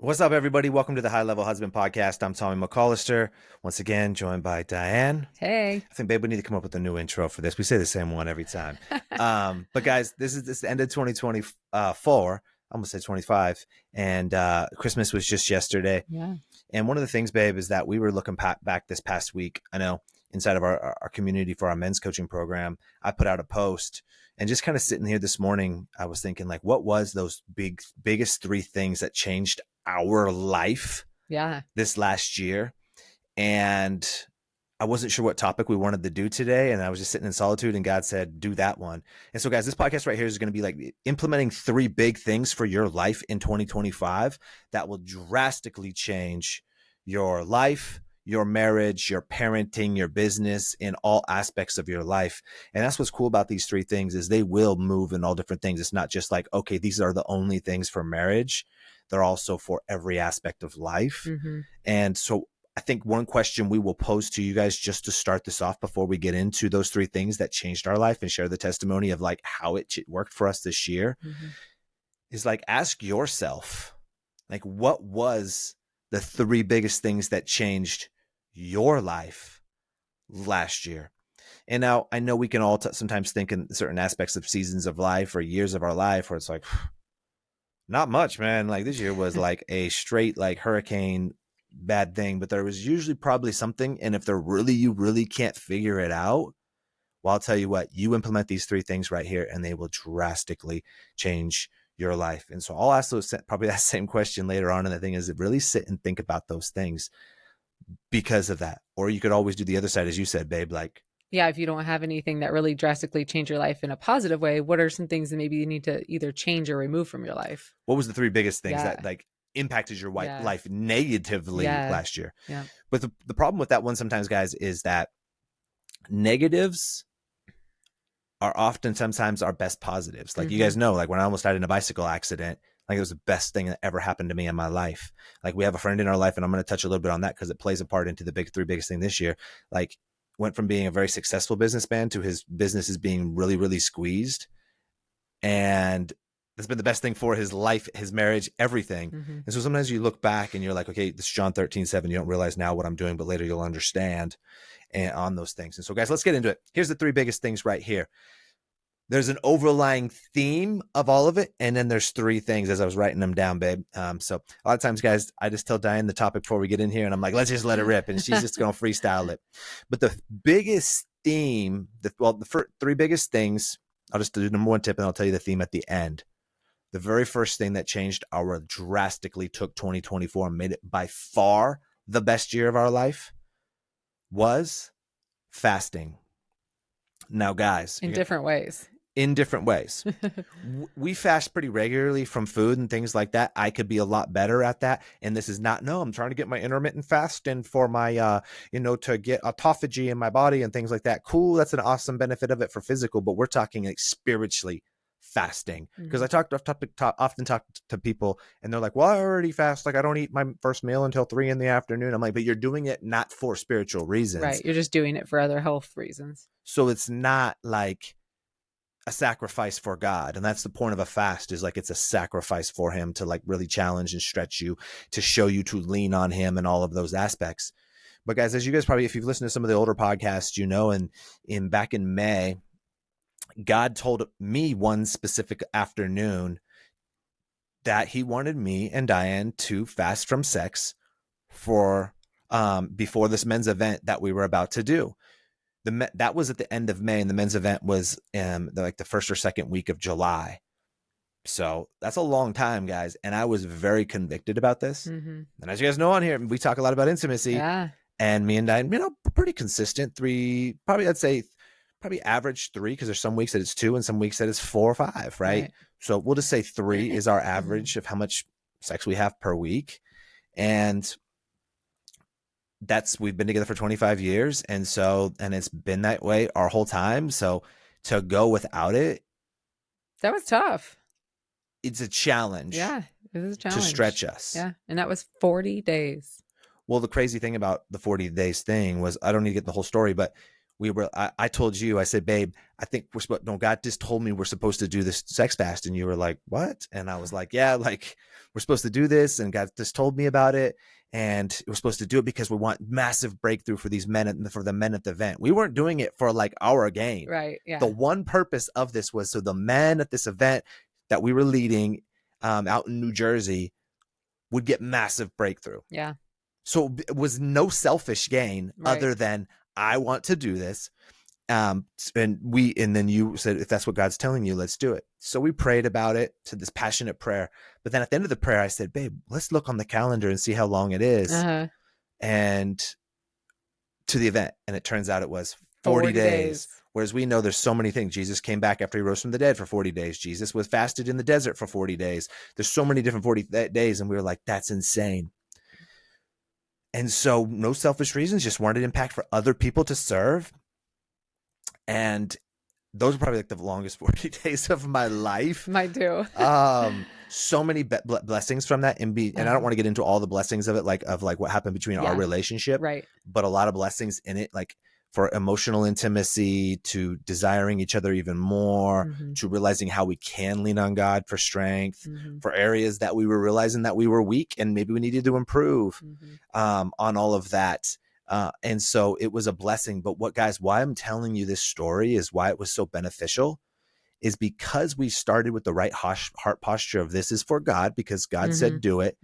What's up, everybody? Welcome to the High Level Husband Podcast. I'm Tommy McAllister, once again joined by Diane. Hey. I think, babe, we need to come up with a new intro for this. We say the same one every time. But guys, this is the end of 2024. I almost said 25, and Christmas was just yesterday. Yeah. And one of the things, babe, is that we were looking back this past week. I know inside of our community for our men's coaching program, I put out a post and just kind of sitting here this morning, I was thinking like, what was those biggest three things that changed our life Yeah. this last year? And I wasn't sure what topic we wanted to do today. And I was just sitting in solitude and God said, do that one. And so guys, this podcast right here is going to be like implementing three big things for your life in 2025 that will drastically change your life, your marriage, your parenting, your business, in all aspects of your life. And that's what's cool about these three things is they will move in all different things. It's not just like, okay, these are the only things for marriage. They're also for every aspect of life. Mm-hmm. And so I think one question we will pose to you guys just to start this off before we get into those three things that changed our life and share the testimony of like how it worked for us this year is like, ask yourself, like, what was the three biggest things that changed your life last year? And now I know we can all sometimes think in certain aspects of seasons of life or years of our life where it's like, not much, man. Like this year was like a straight like hurricane bad thing, but there was usually probably something. And if you really can't figure it out, well, I'll tell you what, you implement these three things right here and they will drastically change your life. And so I'll ask those probably that same question later on. And the thing is, really sit and think about those things because of that. Or you could always do the other side, as you said, babe, like, Yeah. If you don't have anything that really drastically changed your life in a positive way, what are some things that maybe you need to either change or remove from your life? what was the three biggest things Yeah. that like impacted your Yeah. life negatively Yeah. last year? Yeah. But the problem with that one sometimes, guys, is that negatives are often sometimes our best positives. Like you guys know, like when I almost died in a bicycle accident, like it was the best thing that ever happened to me in my life. Like we have a friend in our life, and I'm going to touch a little bit on that because it plays a part into the three biggest thing this year. Like went from being a very successful businessman to his business is being really, really squeezed. And that's been the best thing for his life, his marriage, everything. And so sometimes you look back and you're like, okay, this is John 13:7. You don't realize now what I'm doing, but later you'll understand and on those things. And so guys, let's get into it. Here's the three biggest things right here. There's an overlying theme of all of it. And then there's three things as I was writing them down, babe. So a lot of times, guys, I just tell Diane the topic before we get in here and I'm like, let's just let it rip. And she's just going to freestyle it. But the biggest theme, the three biggest things, I'll just do number one tip and I'll tell you the theme at the end. The very first thing that changed drastically took 2024 and made it by far the best year of our life was fasting. Now, guys, In different ways. in different ways. We fast pretty regularly from food and things like that. I could be a lot better at that. And this is not, no, I'm trying to get my intermittent fasting for my, to get autophagy in my body and things like that. Cool. That's an awesome benefit of it for physical, but we're talking like spiritually fasting. Because I often talk to people and they're like, well, I already fast. Like I don't eat my first meal until 3 p.m. I'm like, but you're doing it not for spiritual reasons. Right. You're just doing it for other health reasons. So it's not like a sacrifice for God. And that's the point of a fast is like, it's a sacrifice for him to like really challenge and stretch you, to show you to lean on him and all of those aspects. But guys, as you guys probably, if you've listened to some of the older podcasts, and back in May, God told me one specific afternoon that he wanted me and Diane to fast from sex for before this men's event that we were about to do. That was at the end of May, and the men's event was like the first or second week of July. So that's a long time, guys. And I was very convicted about this. And as you guys know on here, we talk a lot about intimacy. Yeah. And me and Diane, pretty consistent. I'd say average 3, because there's some weeks that it's 2 and some weeks that it's 4 or 5, right? So we'll just say 3 is our average of how much sex we have per week. And we've been together for 25 years. And it's been that way our whole time. So to go without it, that was tough. It's a challenge. Yeah, it was a challenge to stretch us. Yeah. And that was 40 days. Well, the crazy thing about the 40 days thing was, I don't need to get the whole story, but I told you, I said, babe, I think God just told me we're supposed to do this sex fast. And you were like, what? And I was like, yeah, like we're supposed to do this. And God just told me about it. And we're supposed to do it because we want massive breakthrough for these men, for the men at the event. We weren't doing it for like our gain. Right. Yeah. The one purpose of this was so the men at this event that we were leading out in New Jersey would get massive breakthrough. Yeah. So it was no selfish gain other than I want to do this. And then you said, if that's what God's telling you, let's do it. So we prayed about it to this passionate prayer. But then at the end of the prayer, I said, babe, let's look on the calendar and see how long it is. And to the event. And it turns out it was 40 days. Whereas we know there's so many things. Jesus came back after he rose from the dead for 40 days. Jesus was fasted in the desert for 40 days. There's so many different 40 days. And we were like, that's insane. And so no selfish reasons, just wanted impact for other people to serve. And those are probably like the longest 40 days of my life. Mine too. So many blessings from that. And I don't want to get into all the blessings of it, like what happened between our relationship, right? But a lot of blessings in it, like for emotional intimacy, to desiring each other even more, to realizing how we can lean on God for strength, for areas that we were realizing that we were weak and maybe we needed to improve on all of that. And so it was a blessing. But why I'm telling you this story is why it was so beneficial is because we started with the right heart posture of this is for God, because God said do it.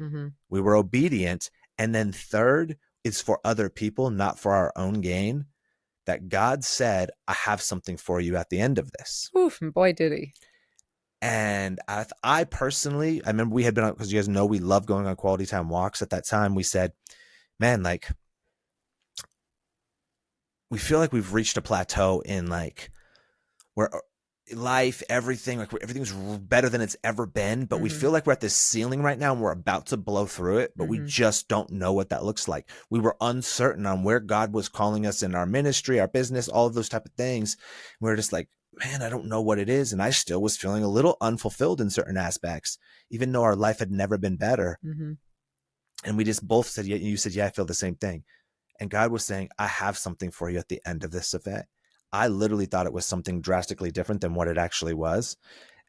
We were obedient. And then third, it's for other people, not for our own gain. That God said, I have something for you at the end of this. Oof, and boy, did he. And I personally, I remember we had been, because you guys know we love going on quality time walks. At that time, we said, man, like, we feel like we've reached a plateau in like where life, everything, like everything's better than it's ever been, but we feel like we're at this ceiling right now and we're about to blow through it, but we just don't know what that looks like. We were uncertain on where God was calling us in our ministry, our business, all of those type of things. We were just like, man, I don't know what it is. And I still was feeling a little unfulfilled in certain aspects, even though our life had never been better. And we just both said, you said, yeah, I feel the same thing. And God was saying, I have something for you at the end of this event. I literally thought it was something drastically different than what it actually was.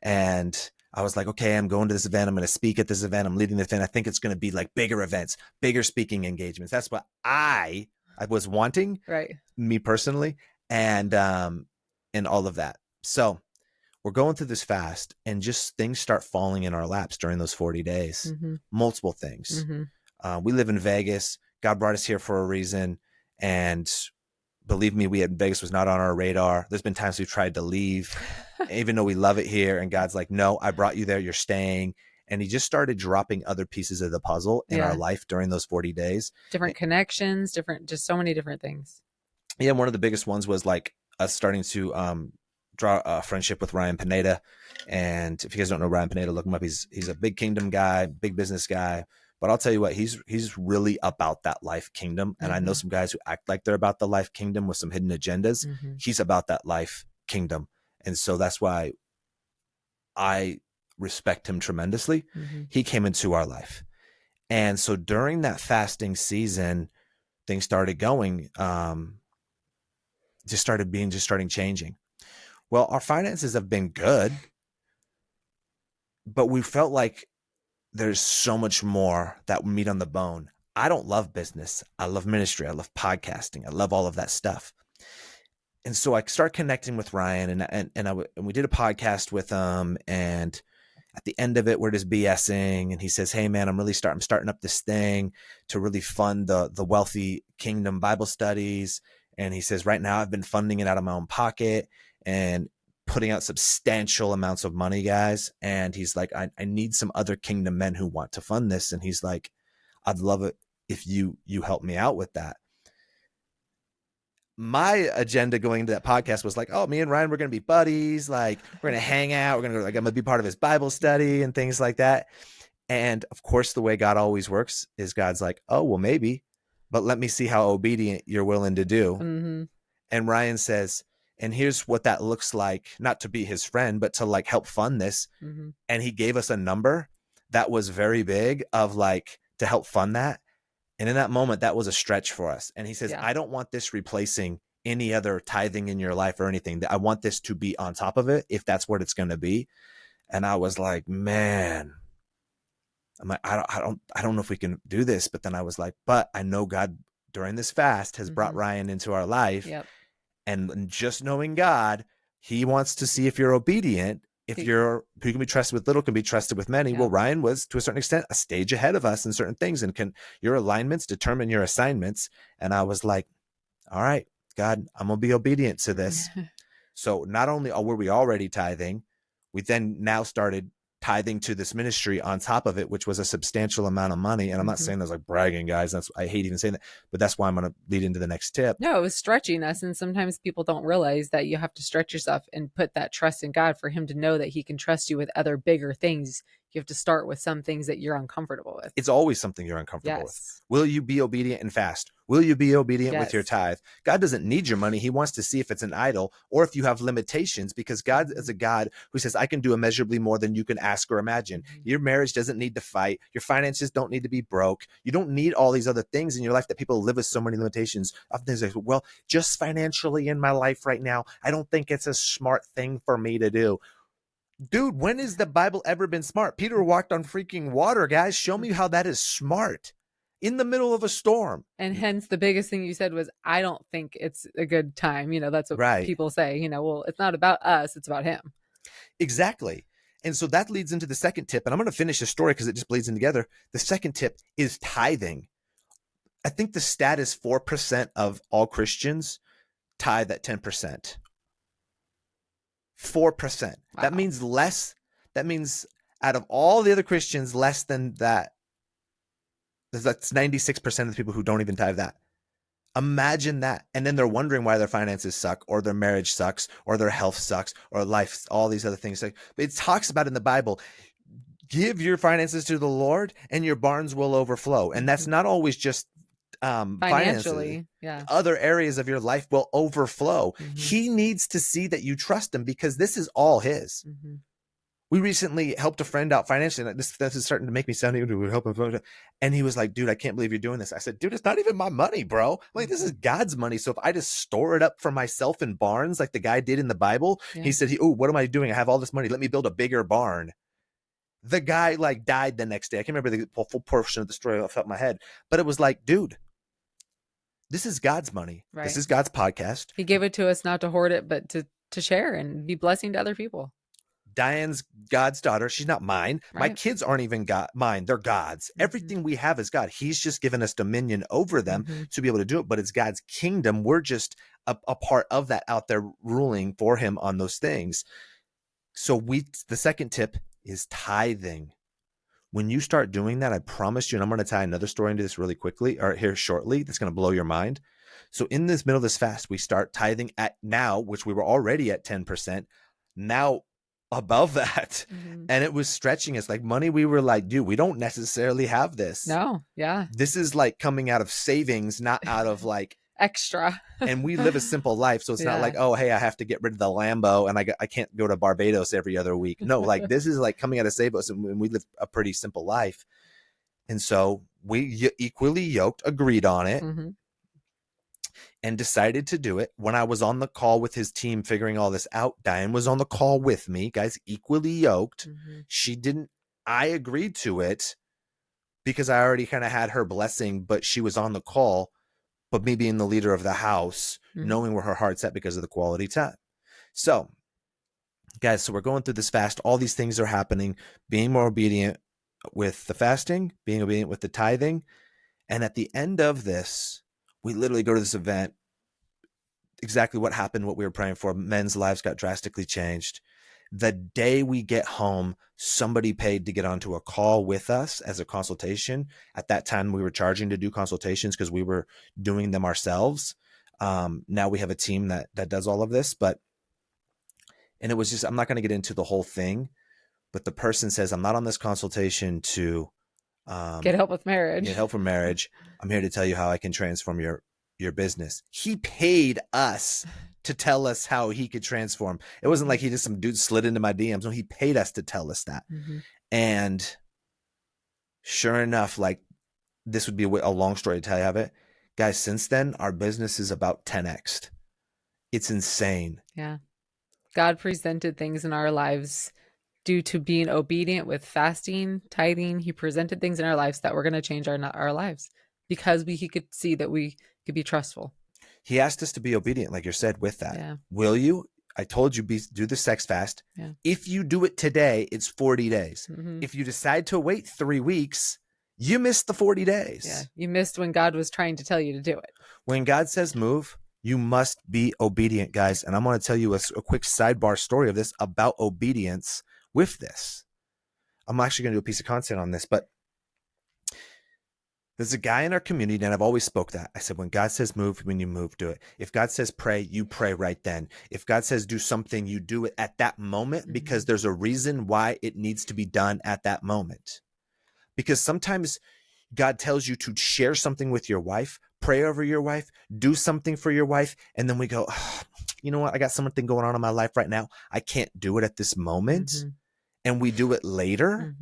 And I was like, okay, I'm going to this event. I'm going to speak at this event. I'm leading the event. I think it's going to be like bigger events, bigger speaking engagements. That's what I was wanting, right? Me personally, and all of that. So we're going through this fast and just things start falling in our laps during those 40 days, multiple things. We live in Vegas. God brought us here for a reason. And believe me, Vegas was not on our radar. There's been times we've tried to leave, even though we love it here. And God's like, no, I brought you there. You're staying. And he just started dropping other pieces of the puzzle in our life during those 40 days. Different connections, just so many different things. Yeah. One of the biggest ones was like us starting to draw a friendship with Ryan Pineda. And if you guys don't know Ryan Pineda, look him up. He's a big kingdom guy, big business guy. But I'll tell you what, he's really about that life kingdom. And I know some guys who act like they're about the life kingdom with some hidden agendas. He's about that life kingdom. And so that's why I respect him tremendously. He came into our life. And so during that fasting season, things started going, starting changing. Well, our finances have been good, but we felt like there's so much more that meat on the bone. I don't love business. I love ministry. I love podcasting. I love all of that stuff. And so I start connecting with Ryan and we did a podcast with him. And at the end of it, we're just BSing. And he says, hey man, I'm starting up this thing to really fund the Wealthy Kingdom Bible studies. And he says, right now I've been funding it out of my own pocket and putting out substantial amounts of money, guys. And he's like, I need some other kingdom men who want to fund this. And he's like, I'd love it if you help me out with that. My agenda going into that podcast was like, oh, me and Ryan, we're going to be buddies. Like we're going to hang out. I'm going to be part of his Bible study and things like that. And of course, the way God always works is God's like, oh, well, maybe, but let me see how obedient you're willing to do. And Ryan says, and here's what that looks like, not to be his friend, but to like help fund this. And he gave us a number that was very big of like to help fund that. And in that moment, that was a stretch for us. And he says, I don't want this replacing any other tithing in your life or anything. I want this to be on top of it, if that's what it's going to be. And I was like, man, I'm like, I don't know if we can do this. But then I was like, but I know God during this fast has brought Ryan into our life. Yep. And just knowing God, he wants to see if you're obedient. If who can be trusted with little can be trusted with many. Well, Ryan was, to a certain extent, a stage ahead of us in certain things, and can your alignments determine your assignments. And I was like, all right, God, I'm going to be obedient to this. So not only were we already tithing, we then now started tithing to this ministry on top of it, which was a substantial amount of money. And I'm not saying that's like bragging, guys. I hate even saying that, but that's why I'm going to lead into the next tip. No, it was stretching us. And sometimes people don't realize that you have to stretch yourself and put that trust in God for him to know that he can trust you with other bigger things. You have to start with some things that you're uncomfortable with. It's always something you're uncomfortable with. Will you be obedient and fast? Will you be obedient with your tithe? God doesn't need your money. He wants to see if it's an idol or if you have limitations, because God is a God who says, I can do immeasurably more than you can ask or imagine. Your marriage doesn't need to fight. Your finances don't need to be broke. You don't need all these other things in your life that people live with so many limitations. Often they say, well, just financially in my life right now, I don't think it's a smart thing for me to do. Dude, when has the Bible ever been smart? Peter walked on freaking water, guys. Show me how that is smart in the middle of a storm. And hence the biggest thing you said was, I don't think it's a good time. You know, that's what people say, you know, well, it's not about us, it's about him. Exactly. And so that leads into the second tip. And I'm going to finish the story because it just bleeds in together. The second tip is tithing. I think the stat is 4% of all Christians tithe at 10%. 4%. Wow. That means less. That means out of all the other Christians, less than that. That's 96% of the people who don't even tithe that. Imagine that. And then they're wondering why their finances suck, or their marriage sucks, or their health sucks, or life, all these other things. But it talks about in the Bible, give your finances to the Lord and your barns will overflow. And that's not always just financially. Other areas of your life will overflow. He needs to see that you trust him, because this is all his. We recently helped a friend out financially. This is starting to make me sound even to help him. And he was like, dude, I can't believe you're doing this. I said, dude, it's not even my money, bro. Like, this is God's money. So if I just store it up for myself in barns, like the guy did in the Bible, he said, oh, what am I doing? I have all this money. Let me build a bigger barn. The guy like died the next day. I can't remember the full portion of the story off the top of my head, but it was like, dude, this is God's money. Right. This is God's podcast. He gave it to us not to hoard it, but to share and be blessing to other people. Diane's God's daughter. She's not mine. Right. My kids aren't even mine. They're God's. Everything we have is God. He's just given us dominion over them to be able to do it, but it's God's kingdom. We're just a part of that out there ruling for him on those things. So the second tip is tithing. When you start doing that, I promise you, and I'm going to tie another story into this really quickly, or here shortly, that's going to blow your mind. So in this middle of this fast, we start tithing at now, which we were already at 10%, now above that. And it was stretching us like money. We were like, dude, we don't necessarily have this. No. Yeah. This is like coming out of savings, not out of like extra. And we live a simple life. So it's not like, oh, hey, I have to get rid of the Lambo and I can't go to Barbados every other week. No, like this is like coming out of savings, and we live a pretty simple life. And so we equally yoked, agreed on it. And decided to do it. When I was on the call with his team figuring all this out, Diane was on the call with me, guys, equally yoked. I agreed to it because I already kind of had her blessing, but she was on the call. But me being the leader of the house, knowing where her heart's at because of the quality time. So, guys, so we're going through this fast. All these things are happening, being more obedient with the fasting, being obedient with the tithing. And at the end of this, we literally go to this event, exactly what happened, what we were praying for. Men's lives got drastically changed. The day we get home, somebody paid to get onto a call with us as a consultation. At that time, we were charging to do consultations because we were doing them ourselves. Now we have a team that does all of this, and it was just, I'm not going to get into the whole thing, but the person says, I'm not on this consultation to get help with marriage. Get help for marriage. I'm here to tell you how I can transform your business. He paid us to tell us how he could transform. It wasn't like he just some dude slid into my DMs. No, he paid us to tell us that. And sure enough, like this would be a long story to tell you of it. Guys, since then, our business is about 10x'd. It's insane. Yeah. God presented things in our lives due to being obedient with fasting, tithing. He presented things in our lives that were going to change our lives because he could see that we could be trustful. He asked us to be obedient, like you said, with that. Yeah. Will you? I told you, do the sex fast. Yeah. If you do it today, it's 40 days. Mm-hmm. If you decide to wait 3 weeks, you missed the 40 days. Yeah. You missed when God was trying to tell you to do it. When God says move, you must be obedient, guys. And I'm going to tell you a quick sidebar story of this about obedience with this. I'm actually going to do a piece of content on this, but there's a guy in our community, and I've always spoke that. I said, when God says move, when you move, do it. If God says pray, you pray right then. If God says do something, you do it at that moment, because there's a reason why it needs to be done at that moment. Because sometimes God tells you to share something with your wife, pray over your wife, do something for your wife, and then we go, oh, you know what? I got something going on in my life right now. I can't do it at this moment. And we do it later.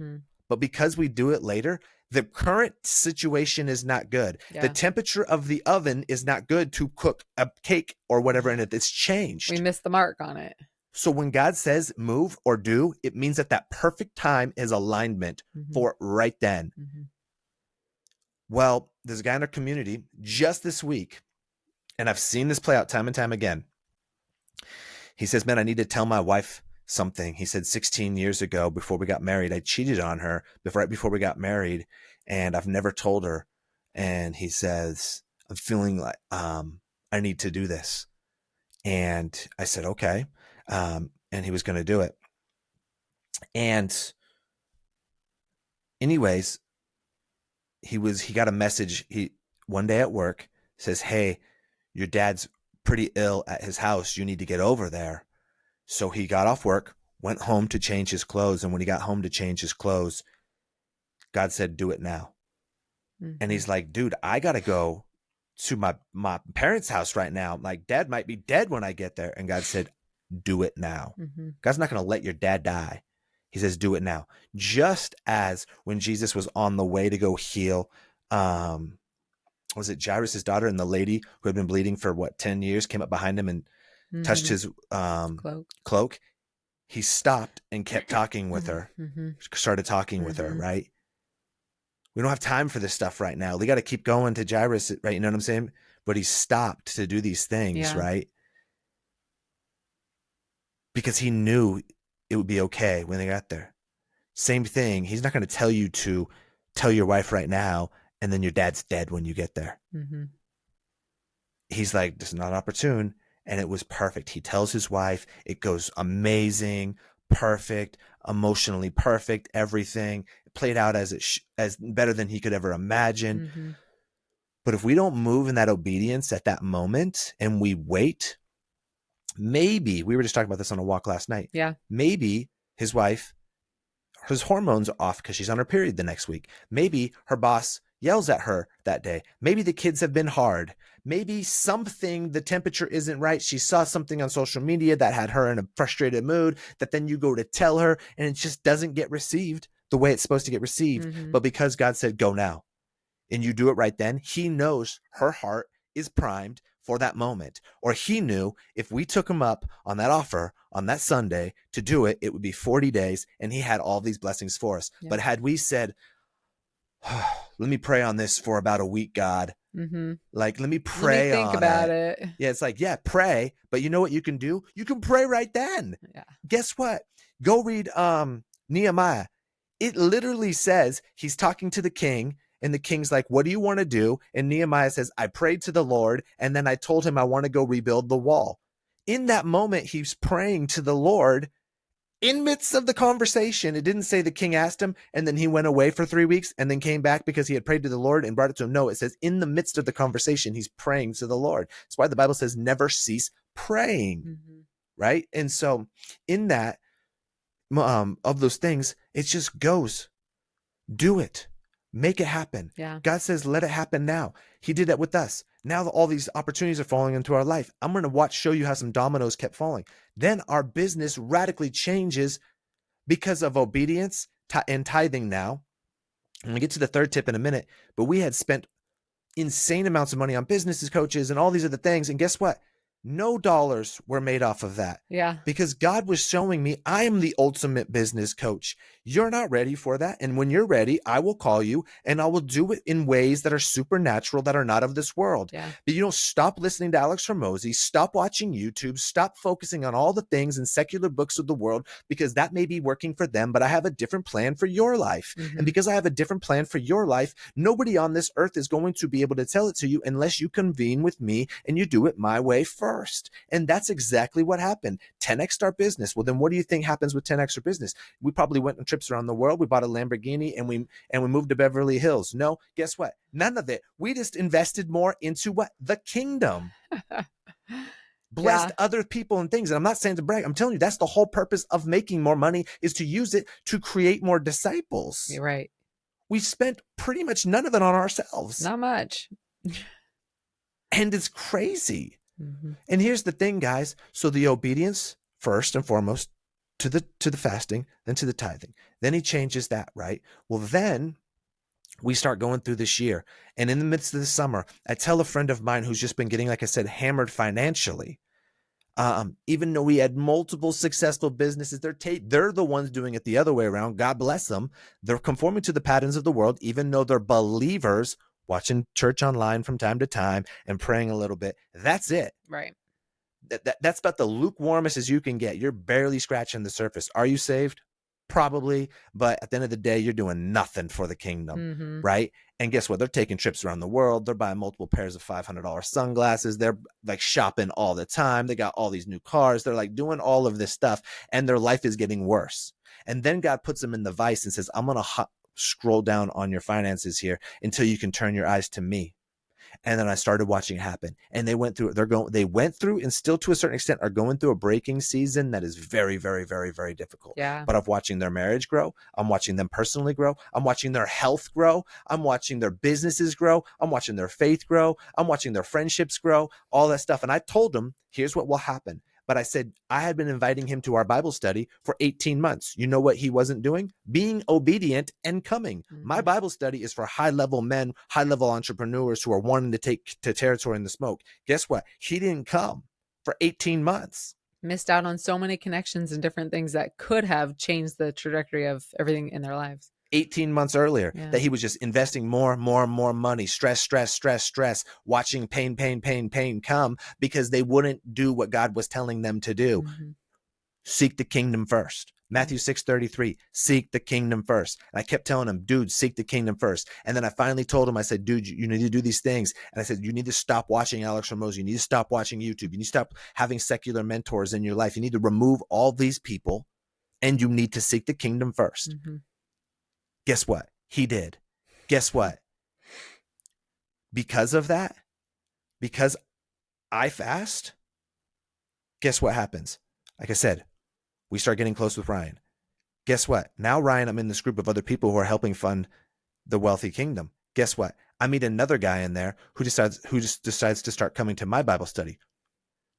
But because we do it later, the current situation is not good. Yeah. The temperature of the oven is not good to cook a cake or whatever in it. It's changed. We missed the mark on it. So when God says move or do, it means that perfect time is alignment for right then. Well, there's a guy in our community just this week, and I've seen this play out time and time again. He says, man, I need to tell my wife something. He said 16 years ago, before we got married, I cheated on her right before we got married, and I've never told her. And he says, I'm feeling like I need to do this. And I said, okay. And he was going to do it. And anyways, he got a message. One day at work says, hey, your dad's pretty ill at his house. You need to get over there. So he got off work, went home to change his clothes. And when he got home to change his clothes, God said, do it now. And he's like, dude, I got to go to my parents' house right now. Like, dad might be dead when I get there. And God said, do it now. God's not going to let your dad die. He says, do it now. Just as when Jesus was on the way to go heal, was it Jairus' daughter, and the lady who had been bleeding for 10 years came up behind him and touched his cloak. He stopped and kept talking with her, started talking with her, right? We don't have time for this stuff right now. We got to keep going to Jairus, right? You know what I'm saying? But he stopped to do these things, right? Because he knew it would be okay when they got there. Same thing. He's not going to tell you to tell your wife right now, and then your dad's dead when you get there. He's like, this is not opportune. And it was perfect. He tells his wife, it goes amazing, perfect, emotionally perfect, everything. It played out as better than he could ever imagine. But if we don't move in that obedience at that moment and we wait, maybe, we were just talking about this on a walk last night. Yeah. Maybe his wife, his hormones are off because she's on her period the next week. Maybe her boss yells at her that day. Maybe the kids have been hard. Maybe the temperature isn't right. She saw something on social media that had her in a frustrated mood, that then you go to tell her and it just doesn't get received the way it's supposed to get received. But because God said, go now, and you do it right then, he knows her heart is primed for that moment. Or he knew if we took him up on that offer on that Sunday to do it, it would be 40 days and he had all these blessings for us. Yeah. But had we said, let me pray on this for about a week, God. Like, let me pray on it. Think about it. Yeah, it's like, yeah, pray. But you know what you can do? You can pray right then. Yeah. Guess what? Go read Nehemiah. It literally says he's talking to the king, and the king's like, what do you want to do? And Nehemiah says, I prayed to the Lord, and then I told him I want to go rebuild the wall. In that moment, he's praying to the Lord. In midst of the conversation, it didn't say the king asked him and then he went away for 3 weeks and then came back because he had prayed to the Lord and brought it to him. No, it says in the midst of the conversation, he's praying to the Lord. That's why the Bible says never cease praying, right? And so in that, of those things, it just goes, do it, make it happen. Yeah. God says, let it happen now. He did that with us. Now that all these opportunities are falling into our life, I'm going to show you how some dominoes kept falling. Then our business radically changes because of obedience and tithing now. I'm going to get to the third tip in a minute, but we had spent insane amounts of money on businesses, coaches, and all these other things. And guess what? No dollars were made off of that. Yeah. Because God was showing me I am the ultimate business coach. You're not ready for that. And when you're ready, I will call you and I will do it in ways that are supernatural, that are not of this world. Yeah. But stop listening to Alex Hormozy, stop watching YouTube, stop focusing on all the things and secular books of the world, because that may be working for them, but I have a different plan for your life. And because I have a different plan for your life, nobody on this earth is going to be able to tell it to you unless you convene with me and you do it my way first. And that's exactly what happened. 10x our business. Well, then what do you think happens with 10x our business? We probably went on trips around the world. We bought a Lamborghini and we moved to Beverly Hills. No, guess what? None of it. We just invested more into what? The kingdom. Blessed other people and things. And I'm not saying to brag. I'm telling you, that's the whole purpose of making more money, is to use it to create more disciples. You're right. We spent pretty much none of it on ourselves. Not much. And it's crazy. And here's the thing, guys. So the obedience, first and foremost, to the fasting, then to the tithing. Then he changes that, right? Well, then we start going through this year. And in the midst of the summer, I tell a friend of mine who's just been getting, like I said, hammered financially. Even though we had multiple successful businesses, they're the ones doing it the other way around. God bless them. They're conforming to the patterns of the world, even though they're believers, watching church online from time to time and praying a little bit. That's it. Right. That's about the lukewarmest as you can get. You're barely scratching the surface. Are you saved? Probably. But at the end of the day, you're doing nothing for the kingdom, right? And guess what? They're taking trips around the world. They're buying multiple pairs of $500 sunglasses. They're like shopping all the time. They got all these new cars. They're like doing all of this stuff, and their life is getting worse. And then God puts them in the vice and says, I'm going to scroll down on your finances here until you can turn your eyes to me. And then I started watching it happen, and they went through it. They went through, and still to a certain extent are going through a breaking season that is very, very, very, very difficult. Yeah. But I'm watching their marriage grow. I'm watching them personally grow. I'm watching their health grow. I'm watching their businesses grow. I'm watching their faith grow. I'm watching their friendships grow, all that stuff. And I told them, here's what will happen. But I said, I had been inviting him to our Bible study for 18 months. You know what he wasn't doing? Being obedient and coming. My Bible study is for high-level men, high-level entrepreneurs who are wanting to take to territory in the smoke. Guess what? He didn't come for 18 months. Missed out on so many connections and different things that could have changed the trajectory of everything in their lives. 18 months earlier, that he was just investing more money, stress, watching pain come, because they wouldn't do what God was telling them to do. Seek the kingdom first. Matthew 6:33, seek the kingdom first. And I kept telling him, dude, seek the kingdom first. And then I finally told him, I said, dude, you need to do these things. And I said, you need to stop watching Alex Hormozy. You need to stop watching YouTube. You need to stop having secular mentors in your life. You need to remove all these people, and you need to seek the kingdom first. Guess what? He did. Guess what? Because of that, because I fast, guess what happens? Like I said, we start getting close with Ryan. Guess what? Now, Ryan, I'm in this group of other people who are helping fund the Wealthy Kingdom. Guess what? I meet another guy in there who just decides to start coming to my Bible study.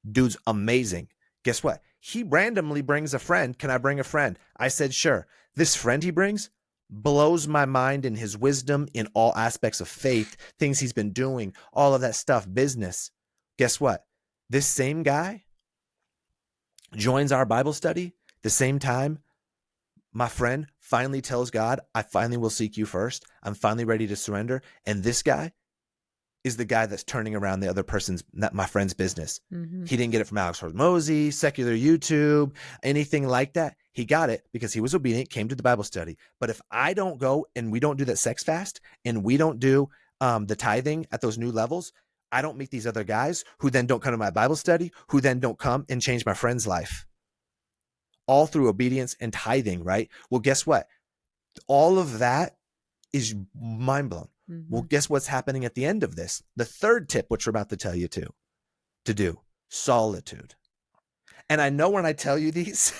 Dude's amazing. Guess what? He randomly brings a friend. Can I bring a friend? I said, sure. This friend he brings blows my mind in his wisdom in all aspects of faith, things he's been doing, all of that stuff, business. Guess what? This same guy joins our Bible study the same time my friend finally tells God, I finally will seek you first. I'm finally ready to surrender. And this guy is the guy that's turning around the other person's, not my friend's business. He didn't get it from Alex Hormozy, secular YouTube, anything like that. He got it because he was obedient, came to the Bible study. But if I don't go and we don't do that sex fast, and we don't do the tithing at those new levels, I don't meet these other guys who then don't come to my Bible study, who then don't come and change my friend's life. All through obedience and tithing, right? Well, guess what? All of that is mind blown. Well, guess what's happening at the end of this? The third tip, which we're about to tell you to do, solitude. And I know when I tell you these,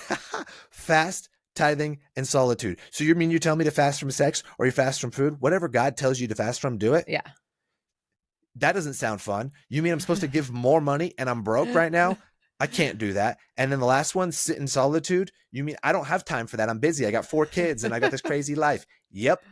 fast, tithing, and solitude. So you mean you tell me to fast from sex, or you fast from food? Whatever God tells you to fast from, do it? Yeah. That doesn't sound fun. You mean I'm supposed to give more money and I'm broke right now? I can't do that. And then the last one, sit in solitude. You mean I don't have time for that? I'm busy. I got 4 kids and I got this crazy life. Yep.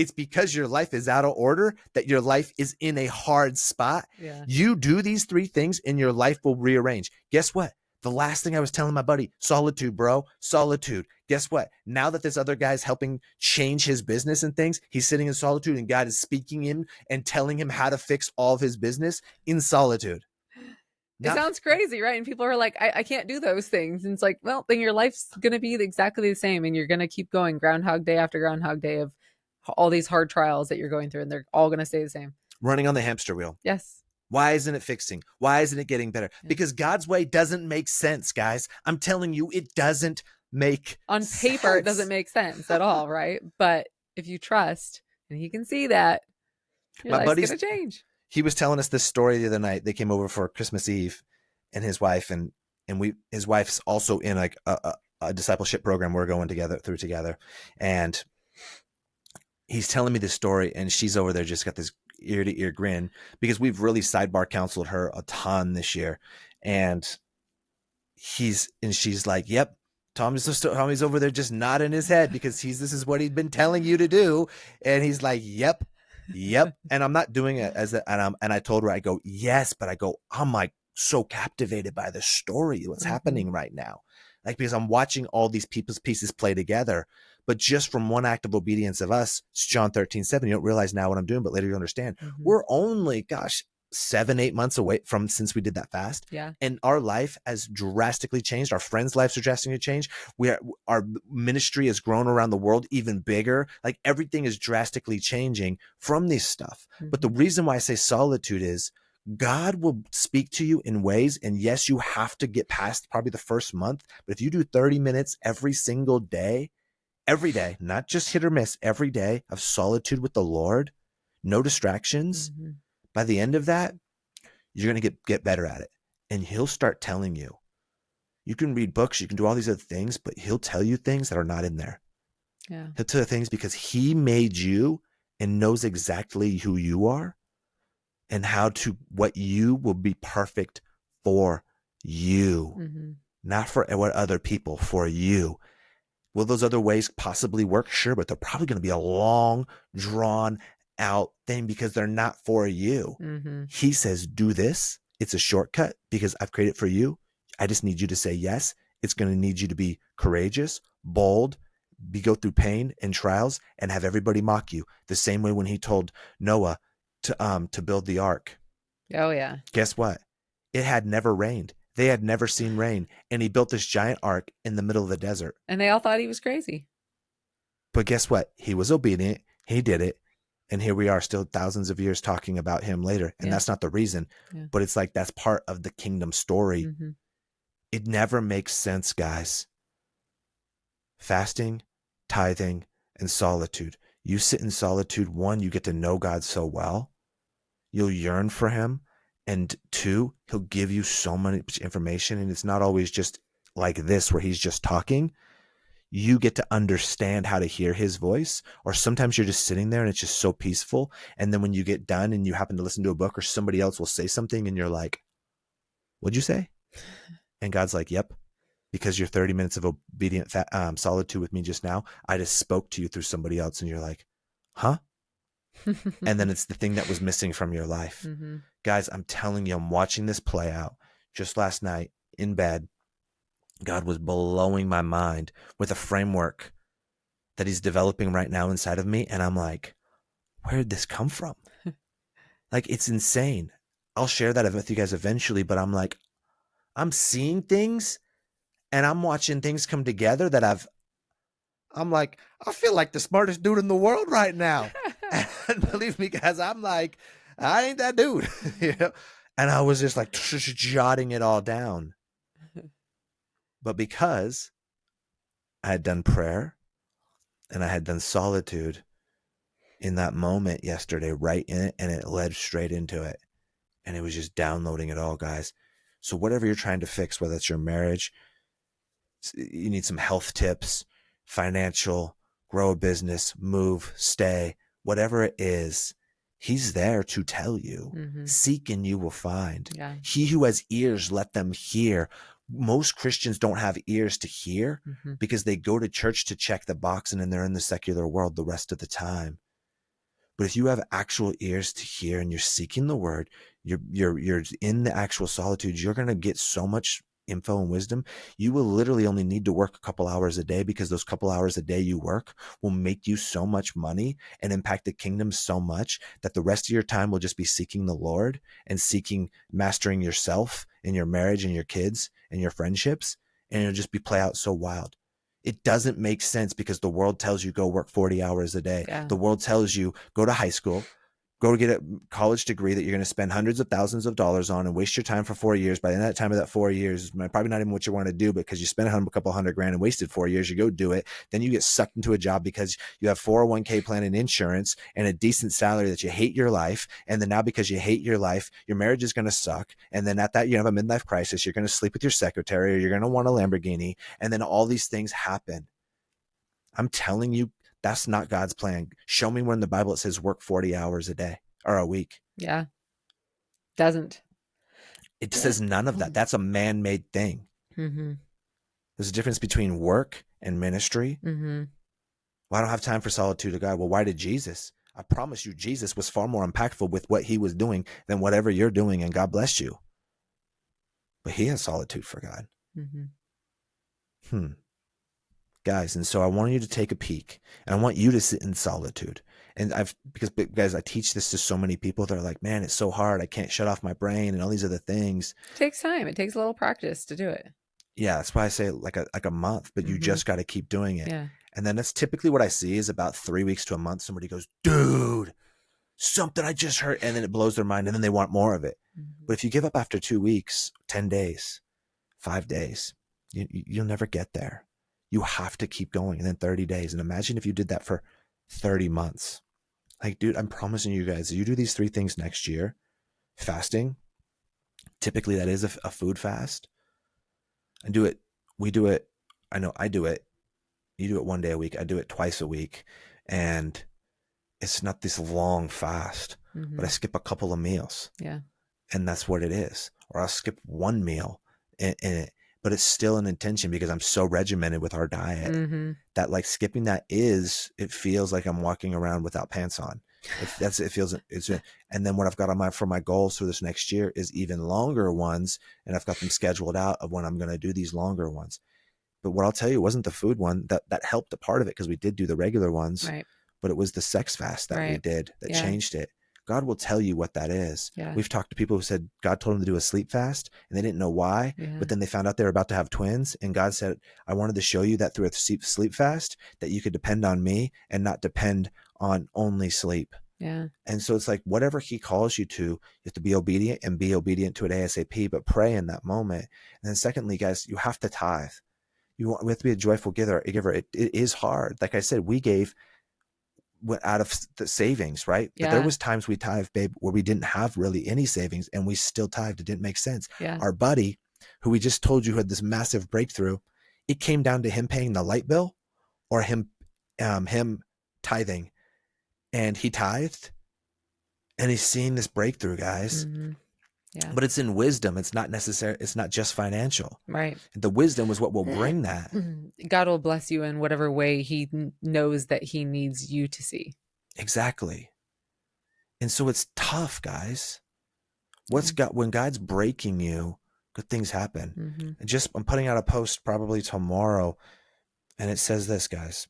It's because your life is out of order that your life is in a hard spot. Yeah. You do these 3 things and your life will rearrange. Guess what? The last thing I was telling my buddy, solitude, bro, solitude. Guess what? Now that this other guy's helping change his business and things, he's sitting in solitude and God is speaking him and telling him how to fix all of his business in solitude. It sounds crazy, right? And people are like, I can't do those things. And it's like, well, then your life's going to be exactly the same. And you're going to keep going Groundhog Day after Groundhog Day of all these hard trials that you're going through. And they're all going to stay the same. Running on the hamster wheel. Yes. Why isn't it fixing? Why isn't it getting better? Yeah. Because God's way doesn't make sense, guys. I'm telling you, it doesn't make on paper, sense. It doesn't make sense at all, right? But if you trust and he can see that, your life's going to change. He was telling us this story the other night. They came over for Christmas Eve, and his wife and his wife's also in like a discipleship program we're going through together. And he's telling me this story, and she's over there just got this ear to ear grin because we've really sidebar counseled her a ton this year. And she's like, yep, Tommy's over there just nodding his head because this is what he's been telling you to do. And he's like, yep. And I'm not doing it and I told her, I go, yes, but I'm like so captivated by the story, what's happening right now. Like, because I'm watching all these people's pieces play together, but just from one act of obedience of us, it's John 13:7. You don't realize now what I'm doing, but later you understand. We're only, 7-8 months away from since we did that fast. Yeah. And our life has drastically changed. Our friends' lives are drastically changed. Our ministry has grown around the world even bigger. Like, everything is drastically changing from this stuff. But the reason why I say solitude is God will speak to you in ways. And yes, you have to get past probably the first month. But if you do 30 minutes every single day, every day, not just hit or miss, every day of solitude with the Lord, no distractions. By the end of that, you're going to get better at it. And he'll start telling you. You can read books, you can do all these other things, but he'll tell you things that are not in there. Yeah. He'll tell you things because he made you and knows exactly who you are and what you will be perfect for you. Not for what other people, for you. Will those other ways possibly work? Sure, but they're probably going to be a long, drawn out thing because they're not for you. He says, do this. It's a shortcut because I've created it for you. I just need you to say yes. It's going to need you to be courageous, bold, go through pain and trials and have everybody mock you. The same way when he told Noah to build the ark. Oh, yeah. Guess what? It had never rained. They had never seen rain. And he built this giant ark in the middle of the desert. And they all thought he was crazy. But guess what? He was obedient. He did it. And here we are still thousands of years talking about him later. And that's not the reason. Yeah. But it's like that's part of the kingdom story. It never makes sense, guys. Fasting, tithing, and solitude. You sit in solitude. 1, you get to know God so well. You'll yearn for him. And 2, he'll give you so much information. And it's not always just like this where he's just talking. You get to understand how to hear his voice. Or sometimes you're just sitting there and it's just so peaceful. And then when you get done and you happen to listen to a book or somebody else will say something and you're like, what'd you say? And God's like, yep. Because you're 30 minutes of obedient solitude with me just now, I just spoke to you through somebody else. And you're like, huh? And then it's the thing that was missing from your life. Guys, I'm telling you, I'm watching this play out. Just last night in bed, God was blowing my mind with a framework that he's developing right now inside of me. And I'm like, where did this come from? Like, it's insane. I'll share that with you guys eventually, but I'm like, I'm seeing things and I'm watching things come together that I'm like, I feel like the smartest dude in the world right now. And believe me, guys, I'm like, I ain't that dude. You know? And I was just like jotting it all down. But because I had done prayer and I had done solitude in that moment yesterday, right in it, and it led straight into it. And it was just downloading it all, guys. So whatever you're trying to fix, whether it's your marriage, you need some health tips, financial, grow a business, move, stay, whatever it is, he's there to tell you. Seek and you will find. Yeah. He who has ears, let them hear. Most Christians don't have ears to hear because they go to church to check the box and then they're in the secular world the rest of the time. But if you have actual ears to hear and you're seeking the word, you're in the actual solitude, you're going to get so much info and wisdom. You will literally only need to work a couple hours a day, because those couple hours a day you work will make you so much money and impact the kingdom so much that the rest of your time will just be seeking the Lord and seeking mastering yourself in your marriage and your kids and your friendships. And it'll just be play out so wild. It doesn't make sense, because the world tells you go work 40 hours a day. Yeah. The world tells you go to high school, go get a college degree that you're going to spend hundreds of thousands of dollars on and waste your time for 4 years. By the end of that time of that 4 years, probably not even what you want to do, because you spent a couple $100,000 and wasted 4 years. You go do it. Then you get sucked into a job because you have 401k plan and insurance and a decent salary that you hate your life. And then now, because you hate your life, your marriage is going to suck. And then at that, you have a midlife crisis. You're going to sleep with your secretary, or you're going to want a Lamborghini. And then all these things happen. I'm telling you, that's not God's plan. Show me where in the Bible it says work 40 hours a day or a week. Yeah. Doesn't. It says none of that. That's a man-made thing. Mm-hmm. There's a difference between work and ministry. Mm-hmm. Well, I don't have time for solitude of God. Well, why did Jesus? I promise you, Jesus was far more impactful with what he was doing than whatever you're doing, and God bless you. But he has solitude for God. Mm-hmm. Guys, and so I want you to take a peek, and I want you to sit in solitude. And because guys, I teach this to so many people that are like, man, it's so hard. I can't shut off my brain and all these other things. It takes time. It takes a little practice to do it. Yeah, that's why I say like a month, but you just got to keep doing it. Yeah. And then that's typically what I see is about 3 weeks to a month. Somebody goes, dude, something I just heard. And then it blows their mind, and then they want more of it. Mm-hmm. But if you give up after 2 weeks, 10 days, 5 days, you'll never get there. You have to keep going. And then 30 days. And imagine if you did that for 30 months. Like, dude, I'm promising you guys, you do these 3 things next year, fasting, typically that is a food fast. And do it. We do it. I know I do it. You do it 1 day a week. I do it twice a week. And it's not this long fast, but I skip a couple of meals. Yeah. And that's what it is. Or I'll skip one meal in it. But it's still an intention, because I'm so regimented with our diet that like skipping that it feels like I'm walking around without pants on. And then what I've got for my goals for this next year is even longer ones. And I've got them scheduled out of when I'm going to do these longer ones. But what I'll tell you, it wasn't the food one that helped a part of it, because we did do the regular ones, right. But it was the sex fast that we did that changed it. God will tell you what that is. Yeah. We've talked to people who said God told them to do a sleep fast, and they didn't know why, but then they found out they were about to have twins. And God said, I wanted to show you that through a sleep fast, that you could depend on me and not depend on only sleep. Yeah. And so it's like, whatever he calls you to, you have to be obedient, and be obedient to it ASAP, but pray in that moment. And then secondly, guys, you have to tithe. We have to be a joyful giver. It is hard. Like I said, we gave out of the savings, right? Yeah. But there was times we tithed, babe, where we didn't have really any savings, and we still tithed. It didn't make sense. Yeah. Our buddy, who we just told you had this massive breakthrough, it came down to him paying the light bill or him tithing, and he tithed, and he's seeing this breakthrough, guys. Yeah. But it's in wisdom. It's not necessary. It's not just financial. Right. The wisdom is what will bring that. God will bless you in whatever way he knows that he needs you to see. Exactly. And so it's tough, guys. When God's breaking you, good things happen. And I'm putting out a post probably tomorrow, and it says this, guys.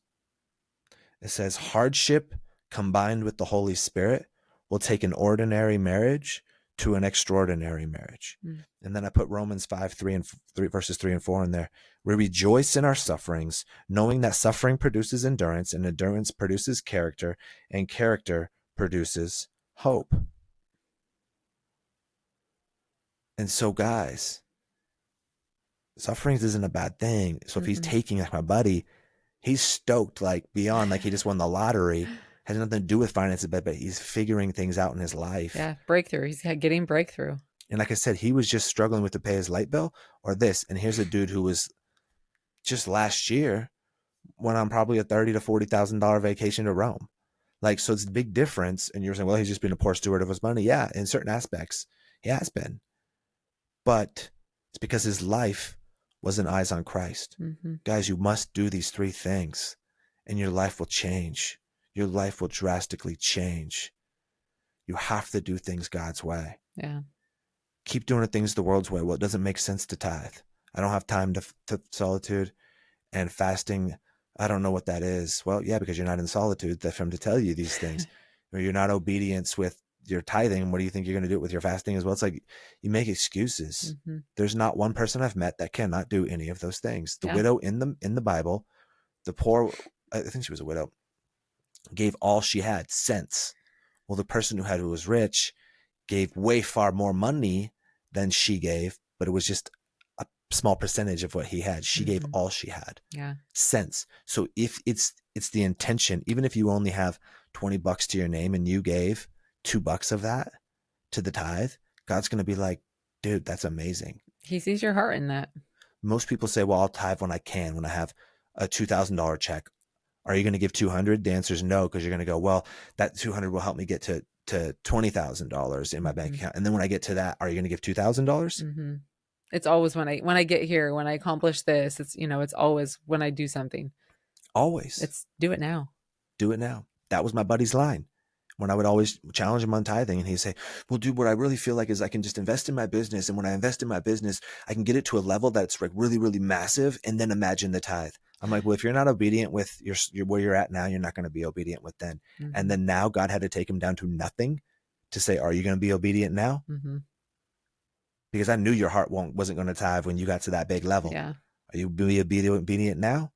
It says hardship combined with the Holy Spirit will take an ordinary marriage to an extraordinary marriage. And then I put Romans 5:3 verses 3 and 4 in there. We rejoice in our sufferings, knowing that suffering produces endurance, and endurance produces character, and character produces hope. And so, guys, sufferings isn't a bad thing. So if he's taking, like my buddy, he's stoked, like beyond, like he just won the lottery. Has nothing to do with finances, but he's figuring things out in his life. Yeah, breakthrough. He's getting breakthrough. And like I said, he was just struggling with to pay his light bill or this. And here's a dude who was just last year went on probably a $30,000 to $40,000 vacation to Rome. Like, so it's a big difference. And you're saying, well, he's just been a poor steward of his money. Yeah, in certain aspects, he has been. But it's because his life wasn't eyes on Christ. Guys, you must do these 3 things, and your life will change. your life will drastically change. You have to do things God's way. Yeah. Keep doing things the world's way. Well, it doesn't make sense to tithe. I don't have time to solitude and fasting. I don't know what that is. Well, yeah, because you're not in solitude for him to tell you these things. Or you're not obedience with your tithing. What do you think you're going to do with your fasting as well? It's like you make excuses. Mm-hmm. There's not one person I've met that cannot do any of those things. The Yeah. widow in the Bible, the poor, I think she was a widow, gave all she had, cents. Well, the person who was rich gave way far more money than she gave, but it was just a small percentage of what he had. She gave all she had. Yeah. Cents. So if it's the intention, even if you only have $20 to your name and you gave $2 of that to the tithe, God's going to be like, dude, that's amazing. He sees your heart in that. Most people say, well, I'll tithe when I can, when I have a $2,000 check. Are you going to give 200? The answer is no, because you're going to go, well, that 200 will help me get to $20,000 in my bank account. And then when I get to that, are you going to give $2,000? Mm-hmm. It's always when I get here, when I accomplish this, it's, it's always when I do something. Always. It's do it now. Do it now. That was my buddy's line when I would always challenge him on tithing. And he'd say, well, dude, what I really feel like is I can just invest in my business. And when I invest in my business, I can get it to a level that's like really, really massive. And then imagine the tithe. I'm like, well, if you're not obedient with your where you're at now, you're not going to be obedient with then. Mm-hmm. And then now God had to take him down to nothing to say, are you going to be obedient now? Mm-hmm. Because I knew your heart wasn't going to tithe when you got to that big level. Yeah. Are you be obedient now?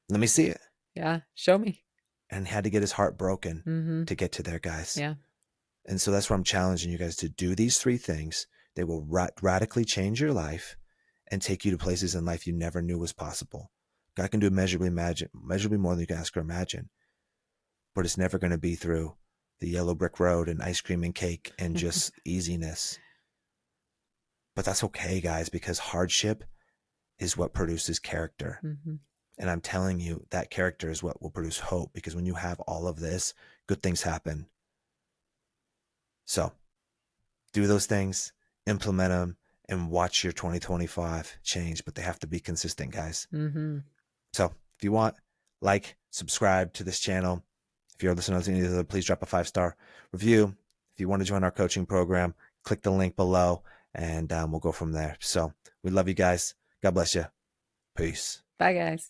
Let me see it. Yeah. Show me. And had to get his heart broken to get to there, guys. Yeah. And so that's where I'm challenging you guys to do these 3 things. They will radically change your life and take you to places in life you never knew was possible. God can do measurably more than you can ask or imagine. But it's never going to be through the yellow brick road and ice cream and cake and just easiness. But that's okay, guys, because hardship is what produces character. Mm-hmm. And I'm telling you, that character is what will produce hope, because when you have all of this, good things happen. So do those things, implement them, and watch your 2025 change. But they have to be consistent, guys. Mm-hmm. So if you want, subscribe to this channel. If you're listening to any of the other, please drop a 5-star review. If you want to join our coaching program, click the link below, and we'll go from there. So we love you guys. God bless you. Peace. Bye, guys.